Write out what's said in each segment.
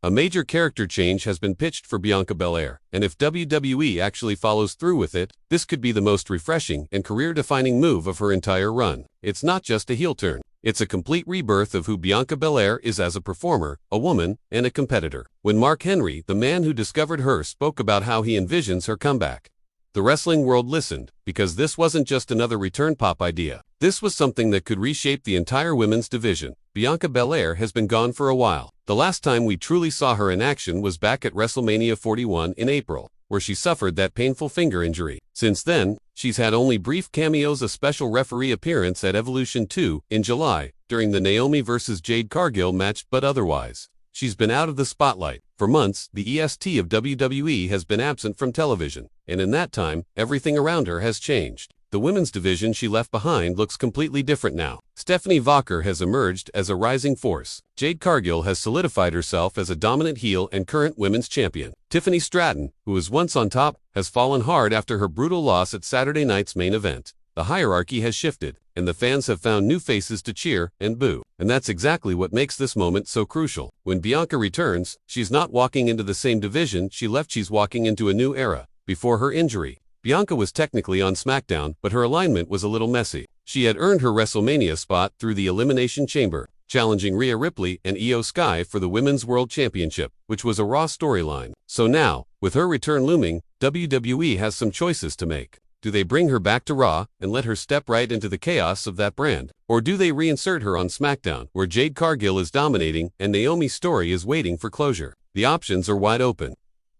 A major character change has been pitched for Bianca Belair, and if WWE actually follows through with it, this could be the most refreshing and career-defining move of her entire run. It's not just a heel turn. It's a complete rebirth of who Bianca Belair is as a performer, a woman, and a competitor. When Mark Henry, the man who discovered her, spoke about how he envisions her comeback, the wrestling world listened, because this wasn't just another return pop idea. This was something that could reshape the entire women's division. Bianca Belair has been gone for a while. The last time we truly saw her in action was back at WrestleMania 41 in April, where she suffered that painful finger injury. Since then, she's had only brief cameos, a special referee appearance at Evolution 2 in July during the Naomi vs. Jade Cargill match, but otherwise, she's been out of the spotlight. For months, the EST of WWE has been absent from television, and in that time, everything around her has changed. The women's division she left behind looks completely different now. Stephanie Walker has emerged as a rising force. Jade Cargill has solidified herself as a dominant heel and current women's champion. Tiffany Stratton, who was once on top, has fallen hard after her brutal loss at Saturday night's main event. The hierarchy has shifted, and the fans have found new faces to cheer and boo. And that's exactly what makes this moment so crucial. When Bianca returns, she's not walking into the same division she left, she's walking into a new era. Before her injury, Bianca was technically on SmackDown, but her alignment was a little messy. She had earned her WrestleMania spot through the Elimination Chamber, challenging Rhea Ripley and Io Sky for the Women's World Championship, which was a Raw storyline. So now, with her return looming, WWE has some choices to make. Do they bring her back to Raw and let her step right into the chaos of that brand? Or do they reinsert her on SmackDown, where Jade Cargill is dominating and Naomi's story is waiting for closure? The options are wide open,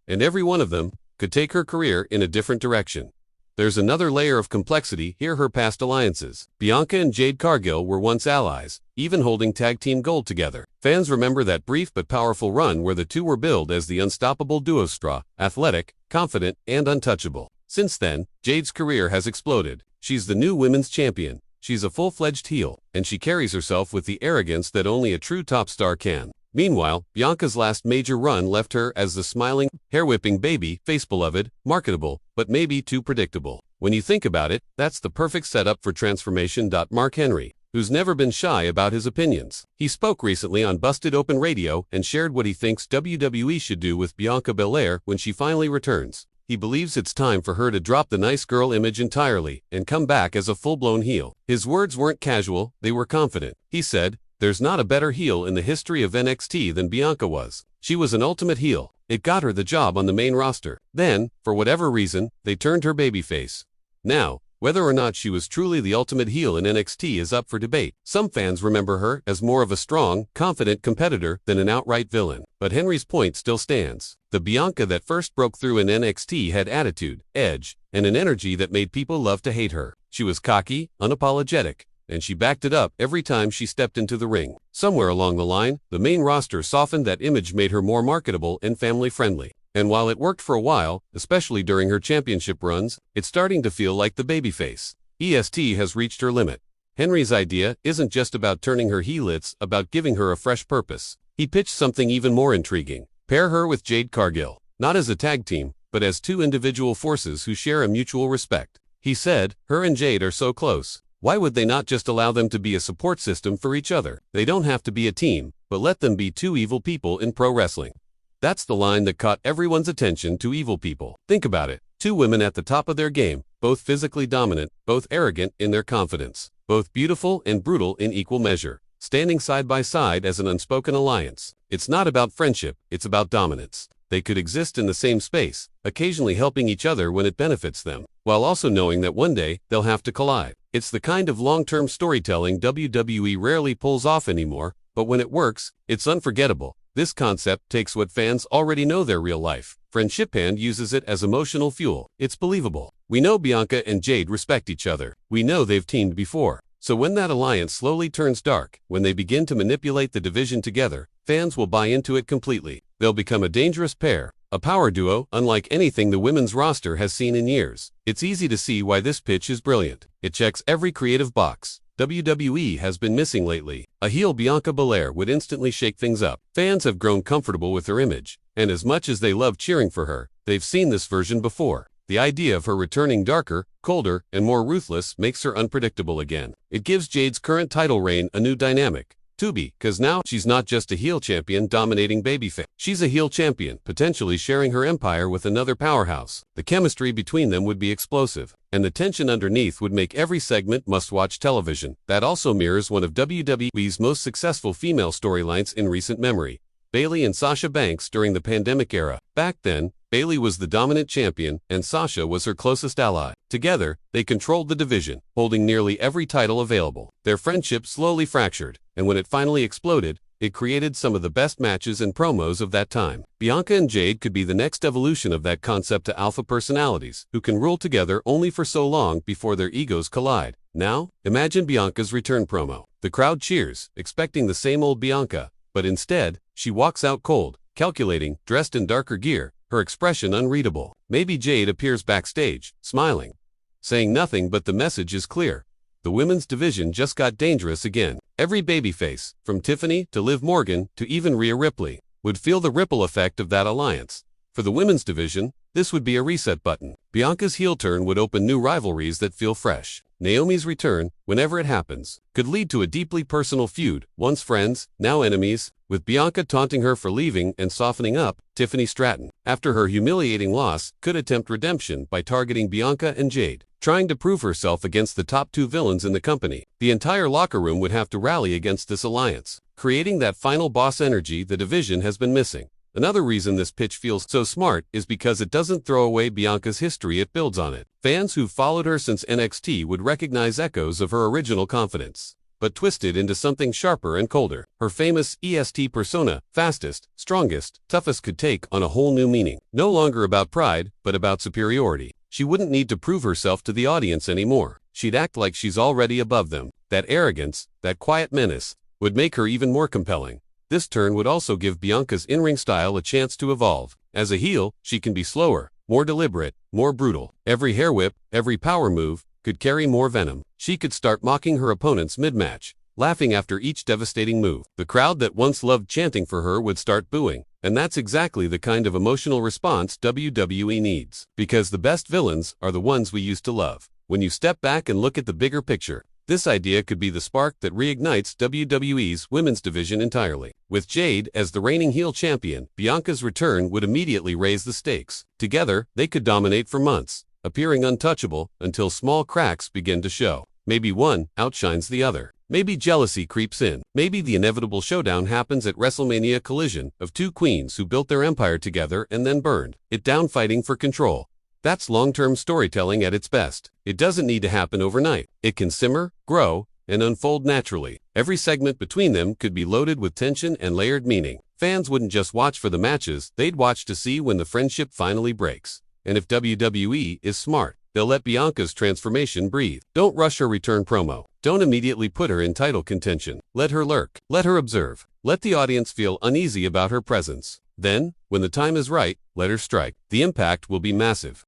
and every one of them could take her career in a different direction. There's another layer of complexity here: her past alliances. Bianca and Jade Cargill were once allies, even holding tag team gold together. Fans remember that brief but powerful run where the two were billed as the unstoppable duo, straw, athletic, confident, and untouchable. Since then, Jade's career has exploded. She's the new women's champion. She's a full-fledged heel, and she carries herself with the arrogance that only a true top star can. Meanwhile, Bianca's last major run left her as the smiling, hair-whipping baby face, beloved, marketable, but maybe too predictable. When you think about it, that's the perfect setup for transformation. Mark Henry, who's never been shy about his opinions. He spoke recently on Busted Open Radio and shared what he thinks WWE should do with Bianca Belair when she finally returns. He believes it's time for her to drop the nice girl image entirely and come back as a full-blown heel. His words weren't casual, they were confident. He said, "There's not a better heel in the history of NXT than Bianca was. She was an ultimate heel. It got her the job on the main roster. Then, for whatever reason, they turned her babyface. Now, whether or not she was truly the ultimate heel in NXT is up for debate. Some fans remember her as more of a strong, confident competitor than an outright villain. But Henry's point still stands. The Bianca that first broke through in NXT had attitude, edge, and an energy that made people love to hate her. She was cocky, unapologetic, and she backed it up every time she stepped into the ring. Somewhere along the line, the main roster softened that image, made her more marketable and family-friendly. And while it worked for a while, especially during her championship runs, it's starting to feel like the babyface. EST has reached her limit. Henry's idea isn't just about turning her heel, it's about giving her a fresh purpose. He pitched something even more intriguing. Pair her with Jade Cargill, not as a tag team, but as two individual forces who share a mutual respect. He said, her and Jade are so close. Why would they not just allow them to be a support system for each other? They don't have to be a team, but let them be two evil people in pro wrestling. That's the line that caught everyone's attention: two evil people. Think about it. Two women at the top of their game, both physically dominant, both arrogant in their confidence, both beautiful and brutal in equal measure, standing side by side as an unspoken alliance. It's not about friendship, it's about dominance. They could exist in the same space, occasionally helping each other when it benefits them, while also knowing that one day they'll have to collide. It's the kind of long-term storytelling WWE rarely pulls off anymore, but when it works, it's unforgettable. This concept takes what fans already know, their real life friendship, and uses it as emotional fuel. It's believable. We know Bianca and Jade respect each other. We know they've teamed before. So when that alliance slowly turns dark, when they begin to manipulate the division together, fans will buy into it completely. They'll become a dangerous pair, a power duo unlike anything the women's roster has seen in years. It's easy to see why this pitch is brilliant. It checks every creative box WWE has been missing lately. A heel Bianca Belair would instantly shake things up. Fans have grown comfortable with her image, and as much as they love cheering for her, they've seen this version before. The idea of her returning darker, colder, and more ruthless makes her unpredictable again. It gives Jade's current title reign a new dynamic. Tubi, cause now she's not just a heel champion dominating babyface. She's a heel champion, potentially sharing her empire with another powerhouse. The chemistry between them would be explosive, and the tension underneath would make every segment must-watch television. That also mirrors one of WWE's most successful female storylines in recent memory, Bayley and Sasha Banks during the pandemic era. Back then, Bayley was the dominant champion, and Sasha was her closest ally. Together, they controlled the division, holding nearly every title available. Their friendship slowly fractured, and when it finally exploded, it created some of the best matches and promos of that time. Bianca and Jade could be the next evolution of that concept to alpha personalities, who can rule together only for so long before their egos collide. Now, imagine Bianca's return promo. The crowd cheers, expecting the same old Bianca, but instead, she walks out cold, calculating, dressed in darker gear, her expression unreadable. Maybe Jade appears backstage, smiling, saying nothing, but the message is clear. The women's division just got dangerous again. Every babyface, from Tiffany to Liv Morgan to even Rhea Ripley, would feel the ripple effect of that alliance. For the women's division, this would be a reset button. Bianca's heel turn would open new rivalries that feel fresh. Naomi's return, whenever it happens, could lead to a deeply personal feud, once friends, now enemies, with Bianca taunting her for leaving and softening up. Tiffany Stratton, after her humiliating loss, could attempt redemption by targeting Bianca and Jade, trying to prove herself against the top two villains in the company. The entire locker room would have to rally against this alliance, creating that final boss energy the division has been missing. Another reason this pitch feels so smart is because it doesn't throw away Bianca's history, it builds on it. Fans who've followed her since NXT would recognize echoes of her original confidence, but twisted into something sharper and colder. Her famous EST persona, fastest, strongest, toughest, could take on a whole new meaning. No longer about pride, but about superiority. She wouldn't need to prove herself to the audience anymore. She'd act like she's already above them. That arrogance, that quiet menace, would make her even more compelling. This turn would also give Bianca's in-ring style a chance to evolve. As a heel, she can be slower, more deliberate, more brutal. Every hair whip, every power move, could carry more venom. She could start mocking her opponents mid-match, laughing after each devastating move. The crowd that once loved chanting for her would start booing. And that's exactly the kind of emotional response WWE needs. Because the best villains are the ones we used to love. When you step back and look at the bigger picture, this idea could be the spark that reignites WWE's women's division entirely. With Jade as the reigning heel champion, Bianca's return would immediately raise the stakes. Together, they could dominate for months, appearing untouchable until small cracks begin to show. Maybe one outshines the other. Maybe jealousy creeps in. Maybe the inevitable showdown happens at WrestleMania, collision of two queens who built their empire together and then burned it down fighting for control. That's long-term storytelling at its best. It doesn't need to happen overnight. It can simmer, grow, and unfold naturally. Every segment between them could be loaded with tension and layered meaning. Fans wouldn't just watch for the matches, they'd watch to see when the friendship finally breaks. And if WWE is smart, they'll let Bianca's transformation breathe. Don't rush her return promo. Don't immediately put her in title contention. Let her lurk. Let her observe. Let the audience feel uneasy about her presence. Then, when the time is right, let her strike. The impact will be massive.